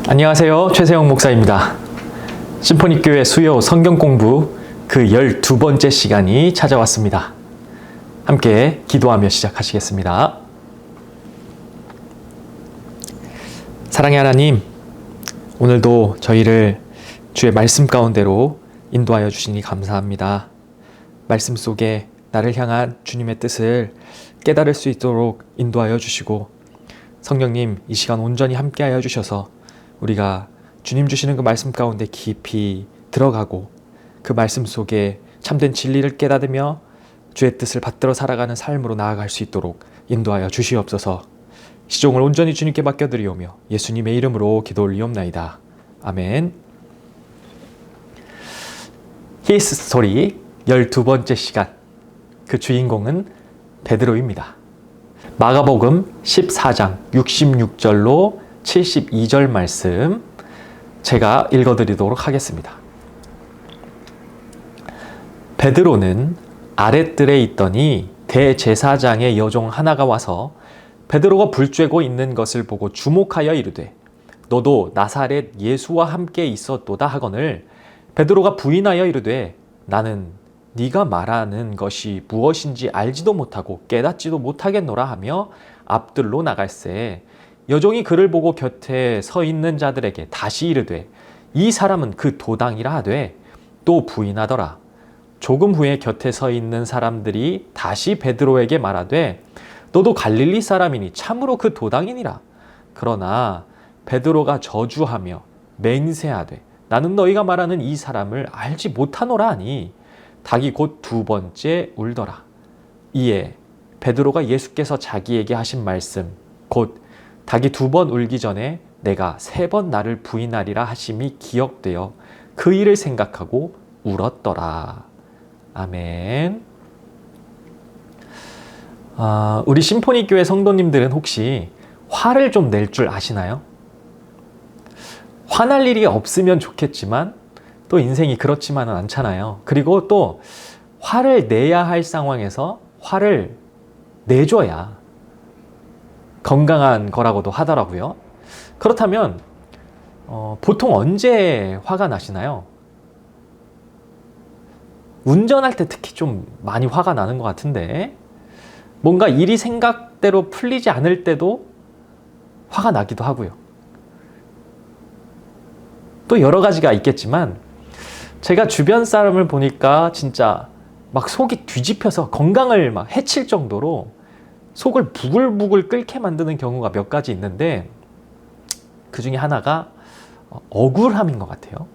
안녕하세요. 최세영 목사입니다. 심포니교회 수요 성경 공부 그 12번째 시간이 찾아왔습니다. 함께 기도하며 시작하시겠습니다. 사랑의 하나님, 오늘도 저희를 주의 말씀 가운데로 인도하여 주시니 감사합니다. 말씀 속에 나를 향한 주님의 뜻을 깨달을 수 있도록 인도하여 주시고, 성령님 이 시간 온전히 함께하여 주셔서 우리가 주님 주시는 그 말씀 가운데 깊이 들어가고 그 말씀 속에 참된 진리를 깨닫으며 주의 뜻을 받들어 살아가는 삶으로 나아갈 수 있도록 인도하여 주시옵소서. 시종을 온전히 주님께 맡겨드리오며 예수님의 이름으로 기도 올리옵나이다. 아멘. 히스 스토리 12번째 시간, 그 주인공은 베드로입니다. 마가복음 14장 66절로 72절 말씀 제가 읽어드리도록 하겠습니다. 베드로는 아랫뜰에 있더니 대제사장의 여종 하나가 와서 베드로가 불 쬐고 있는 것을 보고 주목하여 이르되 너도 나사렛 예수와 함께 있었도다 하거늘, 베드로가 부인하여 이르되 나는 네가 말하는 것이 무엇인지 알지도 못하고 깨닫지도 못하겠노라 하며 앞뜰로 나갈새 여종이 그를 보고 곁에 서 있는 자들에게 다시 이르되 이 사람은 그 도당이라 하되 또 부인하더라. 조금 후에 곁에 서 있는 사람들이 다시 베드로에게 말하되 너도 갈릴리 사람이니 참으로 그 도당이니라. 그러나 베드로가 저주하며 맹세하되 나는 너희가 말하는 이 사람을 알지 못하노라 하니 닭이 곧 두 번째 울더라. 이에 베드로가 예수께서 자기에게 하신 말씀 곧 닭이 두 번 울기 전에 내가 세 번 나를 부인하리라 하심이 기억되어 그 일을 생각하고 울었더라. 아멘. 우리 심포니교회 성도님들은 혹시 화를 좀 낼 줄 아시나요? 화날 일이 없으면 좋겠지만 또 인생이 그렇지만은 않잖아요. 그리고 또 화를 내야 할 상황에서 화를 내줘야 건강한 거라고도 하더라고요. 그렇다면 보통 언제 화가 나시나요? 운전할 때 특히 좀 많이 화가 나는 것 같은데, 뭔가 일이 생각대로 풀리지 않을 때도 화가 나기도 하고요. 또 여러 가지가 있겠지만 제가 주변 사람을 보니까 진짜 막 속이 뒤집혀서 건강을 막 해칠 정도로 속을 부글부글 끓게 만드는 경우가 몇 가지 있는데, 그 중에 하나가 억울함인 것 같아요.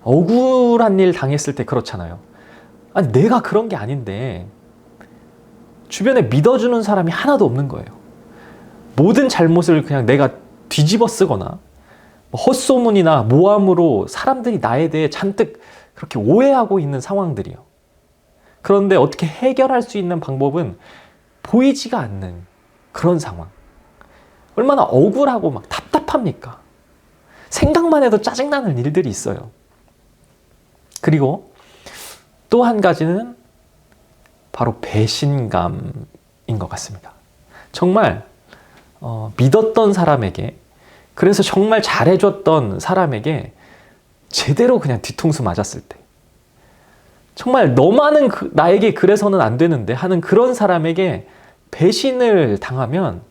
억울한 일 당했을 때 그렇잖아요. 아니 내가 그런 게 아닌데 주변에 믿어주는 사람이 하나도 없는 거예요. 모든 잘못을 그냥 내가 뒤집어 쓰거나 헛소문이나 모함으로 사람들이 나에 대해 잔뜩 그렇게 오해하고 있는 상황들이요. 그런데 어떻게 해결할 수 있는 방법은 보이지가 않는 그런 상황. 얼마나 억울하고 막 답답합니까? 생각만 해도 짜증나는 일들이 있어요. 그리고 또 한 가지는 바로 배신감인 것 같습니다. 정말 믿었던 사람에게, 그래서 정말 잘해줬던 사람에게 제대로 그냥 뒤통수 맞았을 때, 정말 너만은 나에게 그래서는 안 되는데 하는 그런 사람에게 배신을 당하면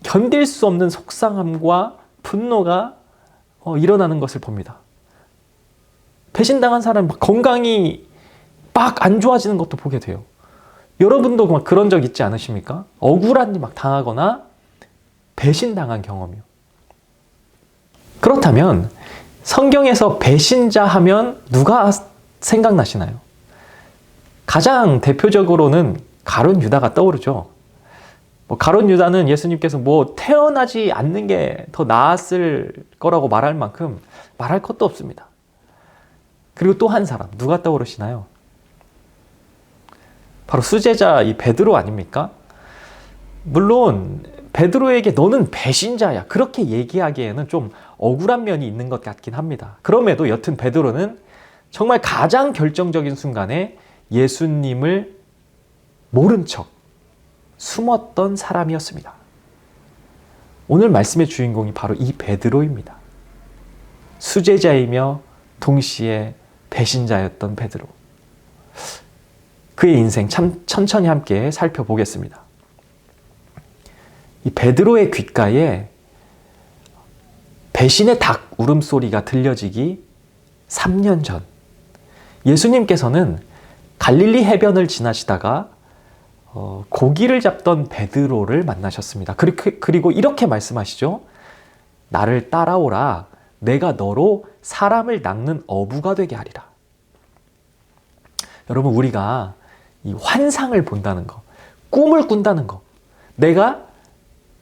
견딜 수 없는 속상함과 분노가 일어나는 것을 봅니다. 배신당한 사람 건강이 막 안 좋아지는 것도 보게 돼요. 여러분도 막 그런 적 있지 않으십니까? 억울한 일 막 당하거나 배신당한 경험이요. 그렇다면 성경에서 배신자 하면 누가 생각나시나요? 가장 대표적으로는 가룟 유다가 떠오르죠. 가룟 유다는 예수님께서 태어나지 않는 게 더 나았을 거라고 말할 만큼 말할 것도 없습니다. 그리고 또 한 사람, 누가 떠오르시나요? 바로 수제자 이 베드로 아닙니까? 물론 베드로에게 너는 배신자야 그렇게 얘기하기에는 좀 억울한 면이 있는 것 같긴 합니다. 그럼에도 여튼 베드로는 정말 가장 결정적인 순간에 예수님을 모른 척 숨었던 사람이었습니다. 오늘 말씀의 주인공이 바로 이 베드로입니다. 수제자이며 동시에 배신자였던 베드로. 그의 인생 참 천천히 함께 살펴보겠습니다. 이 베드로의 귓가에 배신의 닭 울음소리가 들려지기 3년 전, 예수님께서는 갈릴리 해변을 지나시다가 고기를 잡던 베드로를 만나셨습니다. 그리고 이렇게 말씀하시죠. 나를 따라오라. 내가 너로 사람을 낚는 어부가 되게 하리라. 여러분, 우리가 이 환상을 본다는 거, 꿈을 꾼다는 거, 내가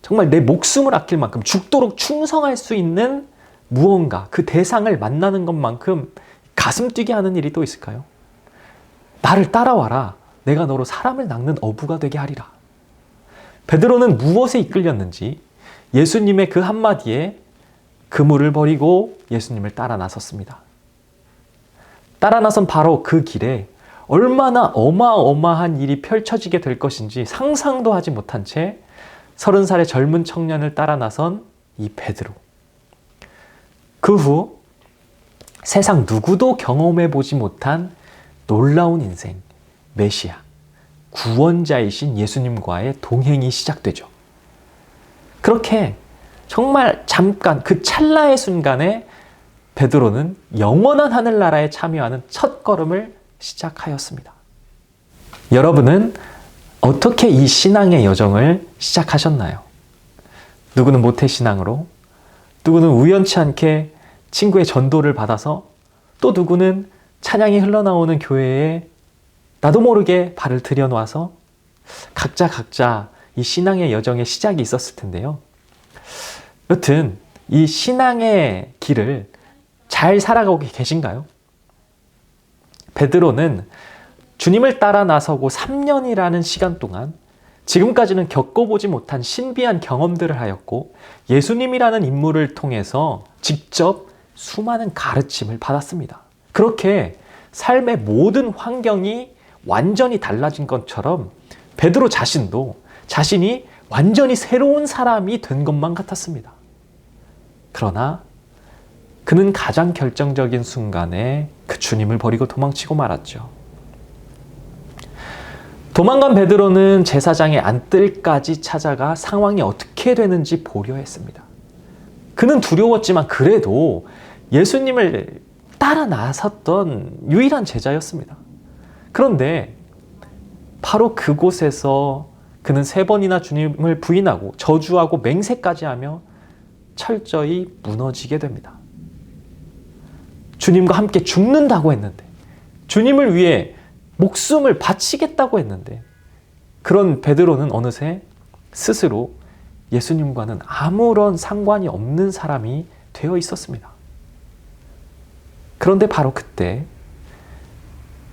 정말 내 목숨을 아낄 만큼 죽도록 충성할 수 있는 무언가, 그 대상을 만나는 것만큼 가슴 뛰게 하는 일이 또 있을까요? 나를 따라와라. 내가 너로 사람을 낚는 어부가 되게 하리라. 베드로는 무엇에 이끌렸는지 예수님의 그 한마디에 그물을 버리고 예수님을 따라 나섰습니다. 따라 나선 바로 그 길에 얼마나 어마어마한 일이 펼쳐지게 될 것인지 상상도 하지 못한 채 30살의 젊은 청년을 따라 나선 이 베드로. 그 후 세상 누구도 경험해 보지 못한 놀라운 인생, 메시아, 구원자이신 예수님과의 동행이 시작되죠. 그렇게 정말 잠깐 그 찰나의 순간에 베드로는 영원한 하늘나라에 참여하는 첫 걸음을 시작하였습니다. 여러분은 어떻게 이 신앙의 여정을 시작하셨나요? 누구는 모태신앙으로, 누구는 우연치 않게 친구의 전도를 받아서, 또 누구는 찬양이 흘러나오는 교회에 나도 모르게 발을 들여놓아서 각자 이 신앙의 여정의 시작이 있었을 텐데요. 여튼 이 신앙의 길을 잘 살아가고 계신가요? 베드로는 주님을 따라 나서고 3년이라는 시간 동안 지금까지는 겪어보지 못한 신비한 경험들을 하였고 예수님이라는 인물을 통해서 직접 수많은 가르침을 받았습니다. 그렇게 삶의 모든 환경이 완전히 달라진 것처럼 베드로 자신도 자신이 완전히 새로운 사람이 된 것만 같았습니다. 그러나 그는 가장 결정적인 순간에 그 주님을 버리고 도망치고 말았죠. 도망간 베드로는 제사장의 안뜰까지 찾아가 상황이 어떻게 되는지 보려 했습니다. 그는 두려웠지만 그래도 예수님을 따라 나섰던 유일한 제자였습니다. 그런데 바로 그곳에서 그는 3번이나 주님을 부인하고 저주하고 맹세까지 하며 철저히 무너지게 됩니다. 주님과 함께 죽는다고 했는데, 주님을 위해 목숨을 바치겠다고 했는데, 그런 베드로는 어느새 스스로 예수님과는 아무런 상관이 없는 사람이 되어 있었습니다. 그런데 바로 그때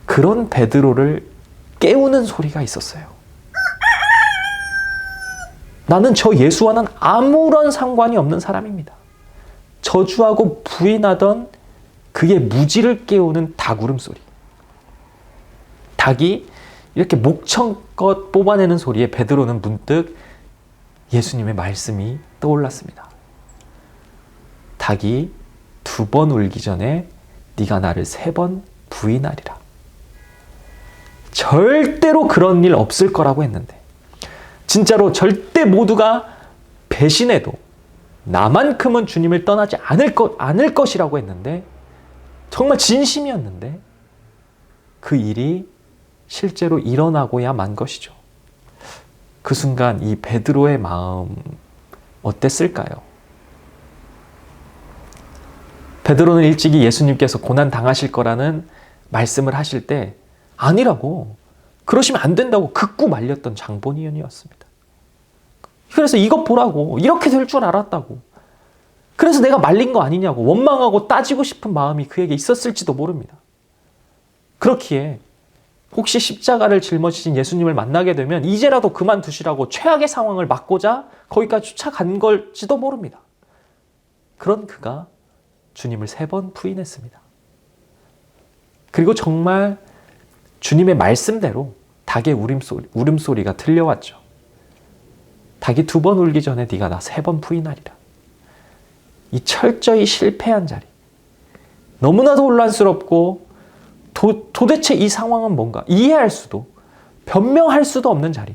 그런 베드로를 깨우는 소리가 있었어요. 나는 저 예수와는 아무런 상관이 없는 사람입니다. 저주하고 부인하던 그의 무지를 깨우는 닭 울음소리. 닭이 이렇게 목청껏 뽑아내는 소리에 베드로는 문득 예수님의 말씀이 떠올랐습니다. 닭이 2번 울기 전에 네가 나를 3번 부인하리라. 절대로 그런 일 없을 거라고 했는데, 진짜로 절대 모두가 배신해도 나만큼은 주님을 떠나지 않을 것이라고 했는데, 정말 진심이었는데 그 일이 실제로 일어나고야 만 것이죠. 그 순간 이 베드로의 마음 어땠을까요? 베드로는 일찍이 예수님께서 고난 당하실 거라는 말씀을 하실 때 아니라고, 그러시면 안 된다고 극구 말렸던 장본인이었습니다. 그래서 이것 보라고, 이렇게 될 줄 알았다고, 그래서 내가 말린 거 아니냐고 원망하고 따지고 싶은 마음이 그에게 있었을지도 모릅니다. 그렇기에 혹시 십자가를 짊어지신 예수님을 만나게 되면 이제라도 그만두시라고 최악의 상황을 막고자 거기까지 쫓아간 걸지도 모릅니다. 그런 그가 주님을 3번 부인했습니다. 그리고 정말 주님의 말씀대로 닭의 울음소리가 들려왔죠. 닭이 2번 울기 전에 네가 나 3번 부인하리라. 이 철저히 실패한 자리, 너무나도 혼란스럽고 도대체 이 상황은 뭔가 이해할 수도 변명할 수도 없는 자리.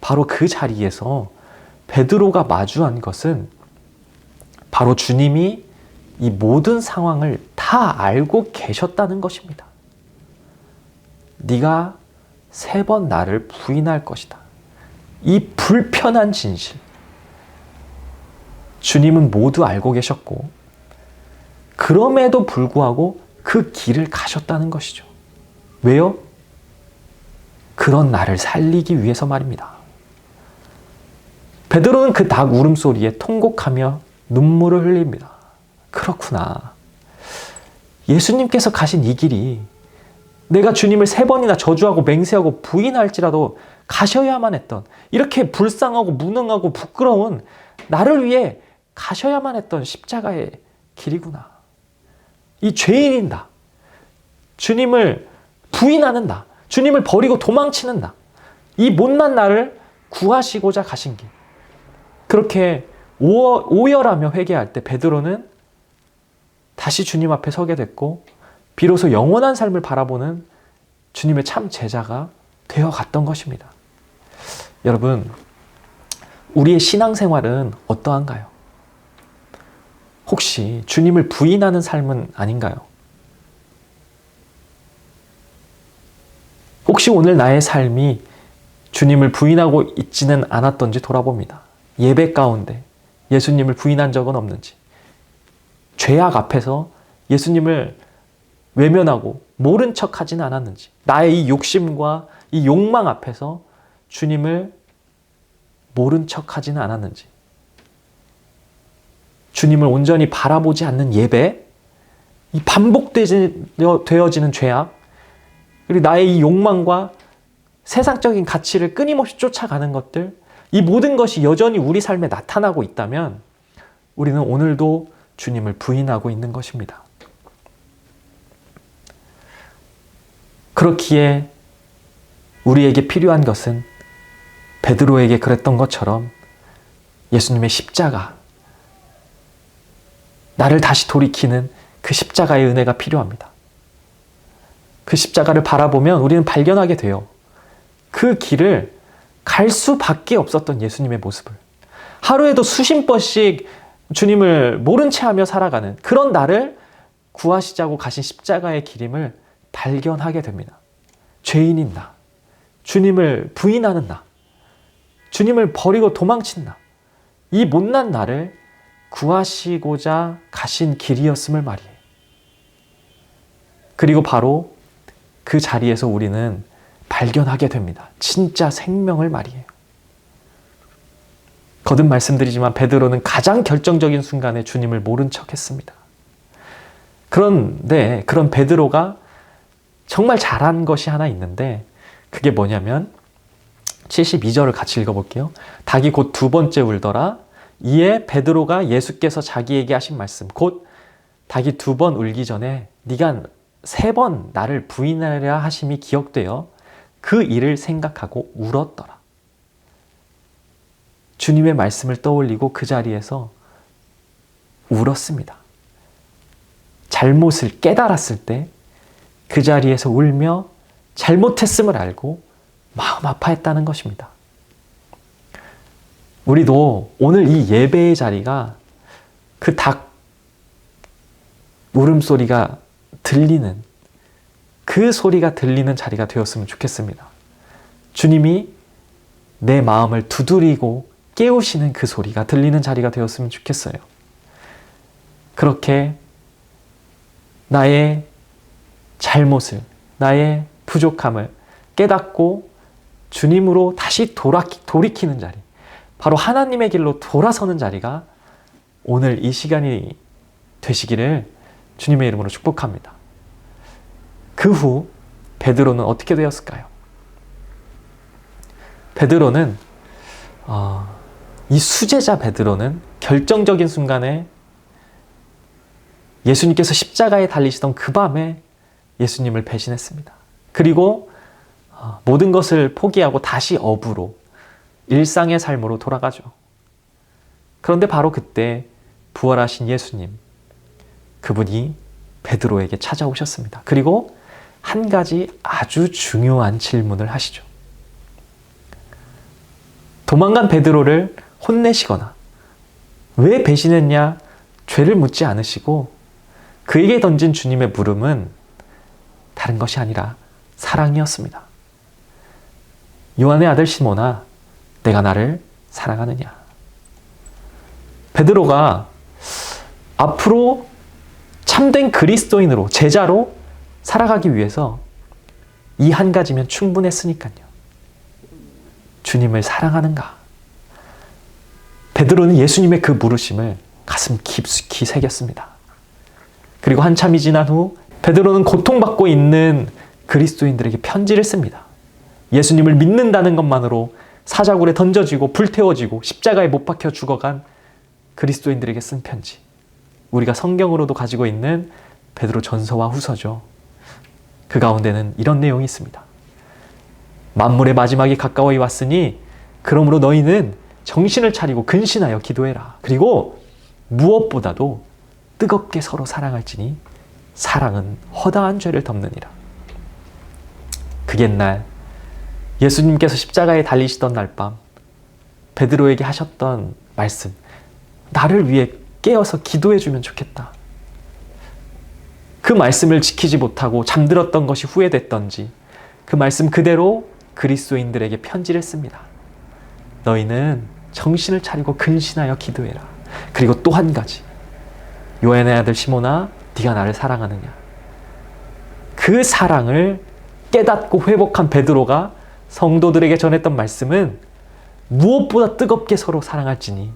바로 그 자리에서 베드로가 마주한 것은 바로 주님이 이 모든 상황을 다 알고 계셨다는 것입니다. 네가 3번 나를 부인할 것이다. 이 불편한 진실. 주님은 모두 알고 계셨고 그럼에도 불구하고 그 길을 가셨다는 것이죠. 왜요? 그런 나를 살리기 위해서 말입니다. 베드로는 그 닭 울음소리에 통곡하며 눈물을 흘립니다. 그렇구나. 예수님께서 가신 이 길이 내가 주님을 3번이나 저주하고 맹세하고 부인할지라도 가셔야만 했던, 이렇게 불쌍하고 무능하고 부끄러운 나를 위해 가셔야만 했던 십자가의 길이구나. 이 죄인인 나, 주님을 부인하는 나, 주님을 버리고 도망치는 나, 이 못난 나를 구하시고자 가신 길. 그렇게 오열하며 회개할 때 베드로는 다시 주님 앞에 서게 됐고 비로소 영원한 삶을 바라보는 주님의 참 제자가 되어갔던 것입니다. 여러분, 우리의 신앙생활은 어떠한가요? 혹시 주님을 부인하는 삶은 아닌가요? 혹시 오늘 나의 삶이 주님을 부인하고 있지는 않았던지 돌아봅니다. 예배 가운데 예수님을 부인한 적은 없는지, 죄악 앞에서 예수님을 외면하고 모른 척 하지는 않았는지, 나의 이 욕심과 이 욕망 앞에서 주님을 모른 척 하지는 않았는지, 주님을 온전히 바라보지 않는 예배, 이 반복되어지는 죄악, 그리고 나의 이 욕망과 세상적인 가치를 끊임없이 쫓아가는 것들, 이 모든 것이 여전히 우리 삶에 나타나고 있다면 우리는 오늘도 주님을 부인하고 있는 것입니다. 그렇기에 우리에게 필요한 것은 베드로에게 그랬던 것처럼 예수님의 십자가, 나를 다시 돌이키는 그 십자가의 은혜가 필요합니다. 그 십자가를 바라보면 우리는 발견하게 돼요. 그 길을 갈 수밖에 없었던 예수님의 모습을, 하루에도 수십 번씩 주님을 모른 채 하며 살아가는 그런 나를 구하시자고 가신 십자가의 길임을 발견하게 됩니다. 죄인인 나, 주님을 부인하는 나, 주님을 버리고 도망친 나, 이 못난 나를 구하시고자 가신 길이었음을 말이에요. 그리고 바로 그 자리에서 우리는 발견하게 됩니다. 진짜 생명을 말이에요. 거듭 말씀드리지만 베드로는 가장 결정적인 순간에 주님을 모른 척 했습니다. 그런데 그런 베드로가 정말 잘한 것이 하나 있는데 그게 뭐냐면 72절을 같이 읽어볼게요. 닭이 곧 2번째 울더라. 이에 베드로가 예수께서 자기에게 하신 말씀, 곧 닭이 2번 울기 전에 네가 3번 나를 부인하려 하심이 기억되어 그 일을 생각하고 울었더라. 주님의 말씀을 떠올리고 그 자리에서 울었습니다. 잘못을 깨달았을 때 그 자리에서 울며 잘못했음을 알고 마음 아파했다는 것입니다. 우리도 오늘 이 예배의 자리가 그 닭 울음소리가 들리는, 그 소리가 들리는 자리가 되었으면 좋겠습니다. 주님이 내 마음을 두드리고 깨우시는 그 소리가 들리는 자리가 되었으면 좋겠어요. 그렇게 나의 잘못을, 나의 부족함을 깨닫고 주님으로 다시 돌이키는 자리, 바로 하나님의 길로 돌아서는 자리가 오늘 이 시간이 되시기를 주님의 이름으로 축복합니다. 그 후 베드로는 어떻게 되었을까요? 베드로는 이 수제자 베드로는 결정적인 순간에 예수님께서 십자가에 달리시던 그 밤에 예수님을 배신했습니다. 그리고 모든 것을 포기하고 다시 업으로, 일상의 삶으로 돌아가죠. 그런데 바로 그때 부활하신 예수님, 그분이 베드로에게 찾아오셨습니다. 그리고 한 가지 아주 중요한 질문을 하시죠. 도망간 베드로를 혼내시거나 왜 배신했냐 죄를 묻지 않으시고 그에게 던진 주님의 물음은 다른 것이 아니라 사랑이었습니다. 요한의 아들 시몬아, 내가 나를 사랑하느냐? 베드로가 앞으로 참된 그리스도인으로, 제자로 살아가기 위해서 이 한 가지면 충분했으니까요. 주님을 사랑하는가? 베드로는 예수님의 그 물으심을 가슴 깊숙이 새겼습니다. 그리고 한참이 지난 후 베드로는 고통받고 있는 그리스도인들에게 편지를 씁니다. 예수님을 믿는다는 것만으로 사자굴에 던져지고 불태워지고 십자가에 못 박혀 죽어간 그리스도인들에게 쓴 편지. 우리가 성경으로도 가지고 있는 베드로 전서와 후서죠. 그 가운데는 이런 내용이 있습니다. 만물의 마지막이 가까이 왔으니 그러므로 너희는 정신을 차리고 근신하여 기도해라. 그리고 무엇보다도 뜨겁게 서로 사랑할지니 사랑은 허다한 죄를 덮느니라. 그 옛날 예수님께서 십자가에 달리시던 날 밤 베드로에게 하셨던 말씀, 나를 위해 깨어서 기도해주면 좋겠다. 그 말씀을 지키지 못하고 잠들었던 것이 후회됐던지 그 말씀 그대로 그리스도인들에게 편지를 씁니다. 너희는 정신을 차리고 근신하여 기도해라. 그리고 또 한 가지, 요한의 아들 시몬아, 네가 나를 사랑하느냐? 그 사랑을 깨닫고 회복한 베드로가 성도들에게 전했던 말씀은 무엇보다 뜨겁게 서로 사랑할지니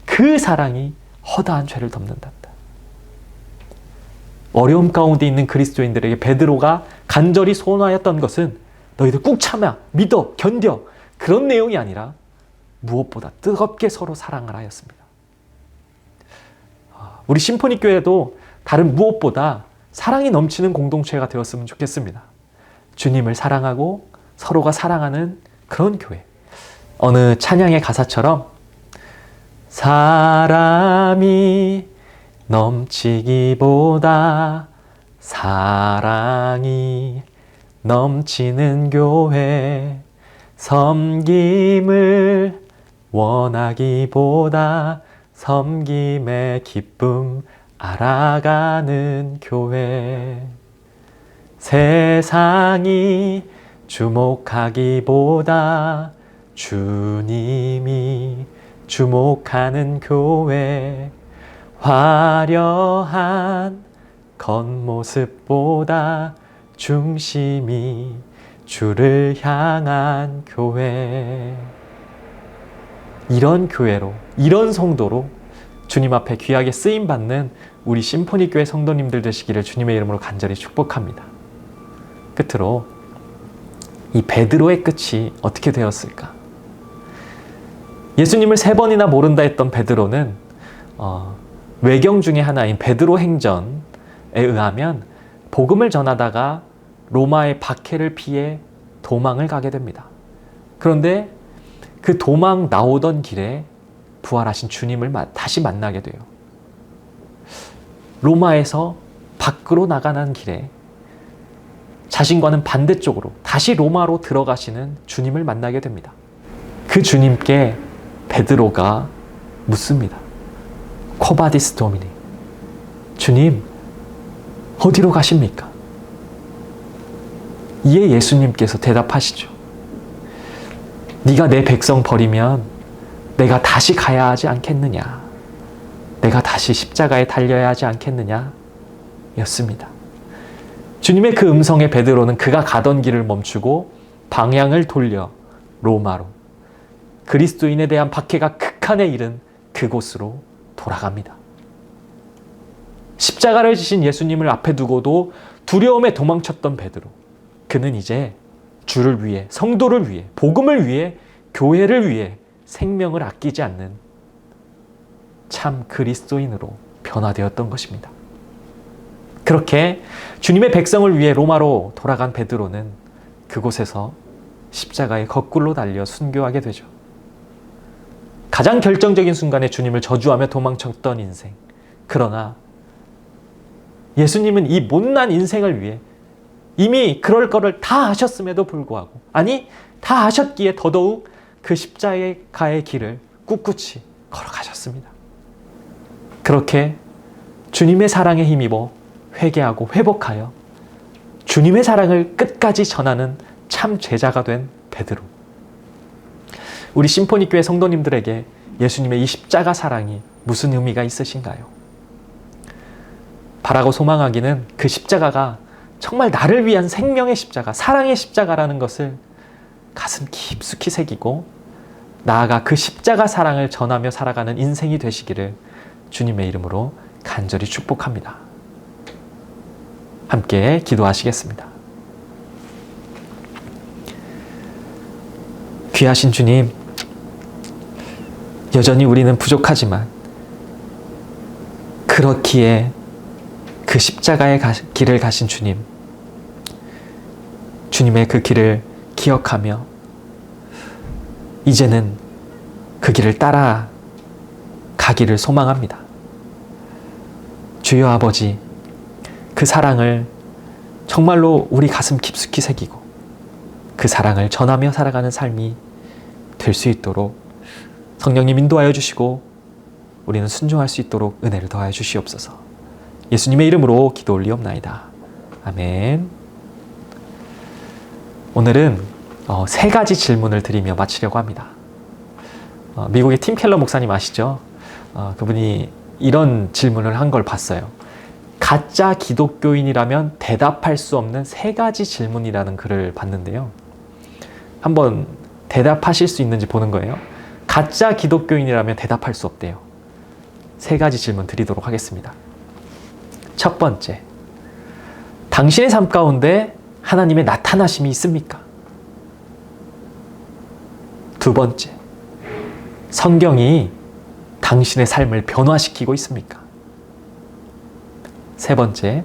그 사랑이 허다한 죄를 덮는단다. 어려움 가운데 있는 그리스도인들에게 베드로가 간절히 소원하였던 것은 너희들 꾹 참아, 믿어, 견뎌, 그런 내용이 아니라 무엇보다 뜨겁게 서로 사랑을 하였습니다. 우리 심포니 교회도 다른 무엇보다 사랑이 넘치는 공동체가 되었으면 좋겠습니다. 주님을 사랑하고 서로가 사랑하는 그런 교회. 어느 찬양의 가사처럼 사람이 넘치기보다 사랑이 넘치는 교회, 섬김을 원하기보다 섬김의 기쁨 알아가는 교회, 세상이 주목하기보다 주님이 주목하는 교회, 화려한 겉모습보다 중심이 주를 향한 교회. 이런 교회로, 이런 성도로 주님 앞에 귀하게 쓰임받는 우리 심포니 교회 성도님들 되시기를 주님의 이름으로 간절히 축복합니다. 끝으로 이 베드로의 끝이 어떻게 되었을까? 예수님을 3번이나 모른다 했던 베드로는 외경 중에 하나인 베드로 행전에 의하면 복음을 전하다가 로마의 박해를 피해 도망을 가게 됩니다. 그런데 그 도망 나오던 길에 부활하신 주님을 다시 만나게 돼요. 로마에서 밖으로 나가는 길에 자신과는 반대쪽으로 다시 로마로 들어가시는 주님을 만나게 됩니다. 그 주님께 베드로가 묻습니다. 코바디스 도미니, 주님 어디로 가십니까? 이에 예수님께서 대답하시죠. 네가 내 백성 버리면 내가 다시 가야 하지 않겠느냐? 내가 다시 십자가에 달려야 하지 않겠느냐? 였습니다. 주님의 그 음성에 베드로는 그가 가던 길을 멈추고 방향을 돌려 로마로, 그리스도인에 대한 박해가 극한에 이른 그곳으로 돌아갑니다. 십자가를 지신 예수님을 앞에 두고도 두려움에 도망쳤던 베드로, 그는 이제 주를 위해, 성도를 위해, 복음을 위해, 교회를 위해 생명을 아끼지 않는 참 그리스도인으로 변화되었던 것입니다. 그렇게 주님의 백성을 위해 로마로 돌아간 베드로는 그곳에서 십자가에 거꾸로 달려 순교하게 되죠. 가장 결정적인 순간에 주님을 저주하며 도망쳤던 인생. 그러나 예수님은 이 못난 인생을 위해 이미 그럴 거를 다 하셨음에도 불구하고, 아니 다 하셨기에 더더욱 그 십자가의 길을 꿋꿋이 걸어가셨습니다. 그렇게 주님의 사랑에 힘입어 회개하고 회복하여 주님의 사랑을 끝까지 전하는 참 제자가 된 베드로. 우리 심포니교회 성도님들에게 예수님의 이 십자가 사랑이 무슨 의미가 있으신가요? 바라고 소망하기는 그 십자가가 정말 나를 위한 생명의 십자가, 사랑의 십자가라는 것을 가슴 깊숙이 새기고 나아가 그 십자가 사랑을 전하며 살아가는 인생이 되시기를 주님의 이름으로 간절히 축복합니다. 함께 기도하시겠습니다. 귀하신 주님, 여전히 우리는 부족하지만 그렇기에 그 십자가의 길을 가신 주님, 주님의 그 길을 기억하며 이제는 그 길을 따라 가기를 소망합니다. 주여 아버지, 그 사랑을 정말로 우리 가슴 깊숙이 새기고 그 사랑을 전하며 살아가는 삶이 될 수 있도록 성령님 인도하여 주시고 우리는 순종할 수 있도록 은혜를 더하여 주시옵소서. 예수님의 이름으로 기도 올리옵나이다. 아멘. 오늘은 3가지 질문을 드리며 마치려고 합니다. 미국의 팀 켈러 목사님 아시죠? 그분이 이런 질문을 한 걸 봤어요. 가짜 기독교인이라면 대답할 수 없는 3가지 질문이라는 글을 봤는데요. 한번 대답하실 수 있는지 보는 거예요. 가짜 기독교인이라면 대답할 수 없대요. 3가지 질문 드리도록 하겠습니다. 첫 번째, 당신의 삶 가운데 하나님의 나타나심이 있습니까? 두 번째, 성경이 당신의 삶을 변화시키고 있습니까? 세 번째,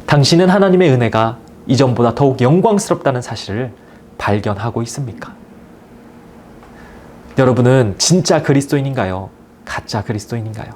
당신은 하나님의 은혜가 이전보다 더욱 영광스럽다는 사실을 발견하고 있습니까? 여러분은 진짜 그리스도인인가요? 가짜 그리스도인인가요?